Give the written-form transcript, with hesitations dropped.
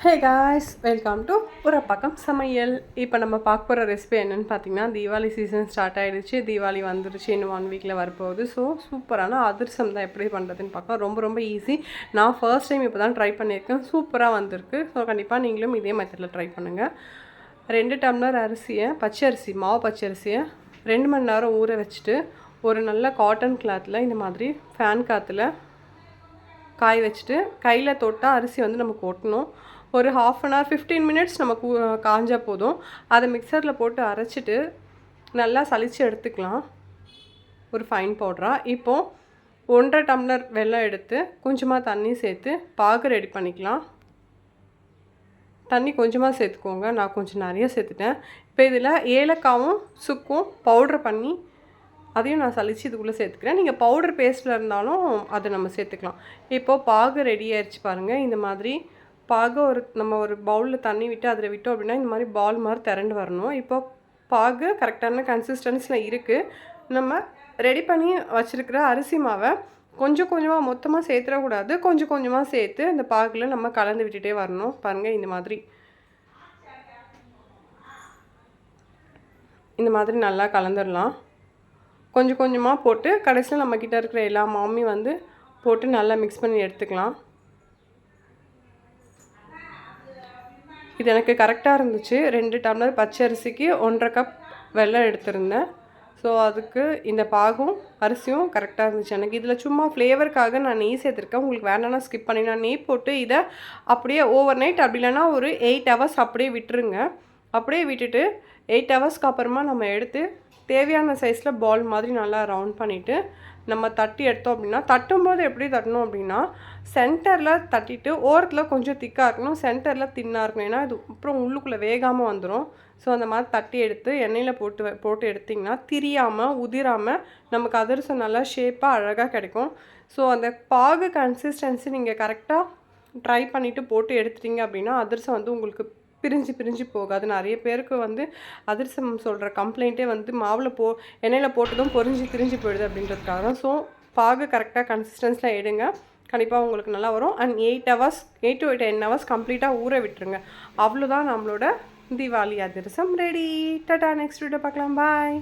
Hey guys, welcome to ஒரு பக்கம் சமையல். இப்போ நம்ம பார்க்க போகிற ரெசிபி என்னென்னு பார்த்தீங்கன்னா, தீபாவளி சீசன் ஸ்டார்ட் ஆகிடுச்சு. தீபாவளி வந்துருச்சு, இன்னும் 1 வீக்கில் வரப்போகுது. ஸோ சூப்பரான அதிரசம் தான் எப்படி பண்ணுறதுன்னு பார்க்கலாம். ரொம்ப ரொம்ப ஈஸி. நான் ஃபர்ஸ்ட் டைம் இப்போ தான் ட்ரை பண்ணியிருக்கேன். சூப்பராக வந்திருக்கு. ஸோ கண்டிப்பாக நீங்களும் இதே மெத்தடில் ட்ரை பண்ணுங்கள். 2 டம்ளர் அரிசியை, பச்சரிசி, மாவு பச்சரிசியை 2 மணி நேரம் ஊற வச்சுட்டு ஒரு நல்ல காட்டன் கிளாத்தில் இந்த மாதிரி ஃபேன் காற்றுல காய வச்சுட்டு கையில் தொட்டால் அரிசி வந்து நமக்கு ஒட்டணும். ஒரு 1/2 hour 15 minutes நமக்கு காஞ்சால் போதும். அதை மிக்சரில் போட்டு அரைச்சிட்டு நல்லா சலித்து எடுத்துக்கலாம் ஒரு ஃபைன் பவுடராக. இப்போது 1.5 டம்ளர் வெல்லம் எடுத்து கொஞ்சமாக தண்ணி சேர்த்து பாகு ரெடி பண்ணிக்கலாம். தண்ணி கொஞ்சமாக சேர்த்துக்கோங்க, நான் கொஞ்சம் நிறைய சேர்த்துட்டேன். இப்போ இதில் ஏலக்காவும் சுக்கும் பவுட்ரு பண்ணி அதையும் நான் சலித்து இதுக்குள்ளே சேர்த்துக்கிறேன். நீங்கள் பவுடர் பேஸ்ட்டில் இருந்தாலும் அதை நம்ம சேர்த்துக்கலாம். இப்போது பாகு ரெடி ஆயிடுச்சு பாருங்கள். இந்த மாதிரி பாகு நம்ம ஒரு பவுலில் தண்ணி விட்டு அதில் விட்டோம் அப்படின்னா இந்த மாதிரி பால் மாதிரி திரண்டு வரணும். இப்போ பாகு கரெக்டான கன்சிஸ்டன்ஸில் இருக்குது. நம்ம ரெடி பண்ணி வச்சுருக்கிற அரிசி மாவை கொஞ்சம் கொஞ்சமாக மொத்தமாக சேர்த்துடக்கூடாது, கொஞ்சம் கொஞ்சமாக சேர்த்து அந்த பாகில் நம்ம கலந்து விட்டுட்டே வரணும். பாருங்கள், இந்த மாதிரி நல்லா கலந்துடலாம். கொஞ்சம் கொஞ்சமாக போட்டு கடைசியில் நம்மக்கிட்ட இருக்கிற எல்லா மாவையும் வந்து போட்டு நல்லா மிக்ஸ் பண்ணி எடுத்துக்கலாம். இது எனக்கு கரெக்டாக இருந்துச்சு. 2 டம்ளர் பச்சரிசிக்கு 1.5 கப் வெல்லம் எடுத்திருந்தேன். ஸோ அதுக்கு இந்த பாகும் அரிசியும் கரெக்டாக இருந்துச்சு எனக்கு. இதில் சும்மா ஃப்ளேவருக்காக நான் நெய் சேர்த்துருக்கேன். உங்களுக்கு வேணான்னா ஸ்கிப் பண்ணி நான் நெய் போட்டு இதை அப்படியே ஓவர் நைட் அப்படி இல்லைன்னா ஒரு 8 hours அப்படியே விட்டுருங்க. அப்படியே விட்டுட்டு 8 hours அப்புறமா நம்ம எடுத்து தேவையான சைஸில் பால் மாதிரி நல்லா ரவுண்ட் பண்ணிவிட்டு நம்ம தட்டி எடுத்தோம் அப்படின்னா, தட்டும்போது எப்படி தட்டணும் அப்படின்னா, சென்டரில் தட்டிட்டு ஓரத்தில் கொஞ்சம் திக்காக இருக்கணும், சென்டரில் தின்னாக இருக்கணும். ஏன்னா இது அப்புறம் உள்ளுக்குள்ளே வேகாமல் வந்துடும். ஸோ அந்த மாதிரி தட்டி எடுத்து எண்ணெயில் போட்டு எடுத்திங்கன்னா திரியாமல் உதிராமல் நமக்கு அதிரசம் நல்லா ஷேப்பாக அழகாக கிடைக்கும். ஸோ அந்த பாகு கன்சிஸ்டன்சி நீங்கள் கரெக்டாக ட்ரை பண்ணிவிட்டு போட்டு எடுத்துட்டிங்க அப்படின்னா அதிரசம் வந்து உங்களுக்கு பிரிஞ்சு போகாது. நிறைய பேருக்கு வந்து அதிரசம் சொல்கிற கம்ப்ளைண்ட்டே வந்து மாவில் எண்ணெயில் போட்டதும் திரிஞ்சு போயிடுது அப்படின்றதுக்காக தான். ஸோ பாகு கரெக்டாக கன்சிஸ்டன்ஸில் எடுங்க, கண்டிப்பாக உங்களுக்கு நல்லா வரும். அண்ட் 8 to 10 hours கம்ப்ளீட்டாக ஊற விட்டுருங்க. அவ்வளோதான் நம்மளோட தீபாவளி அதிரசம் ரெடி. டாடா, நெக்ஸ்ட் வீடியோ பார்க்கலாம். பாய்.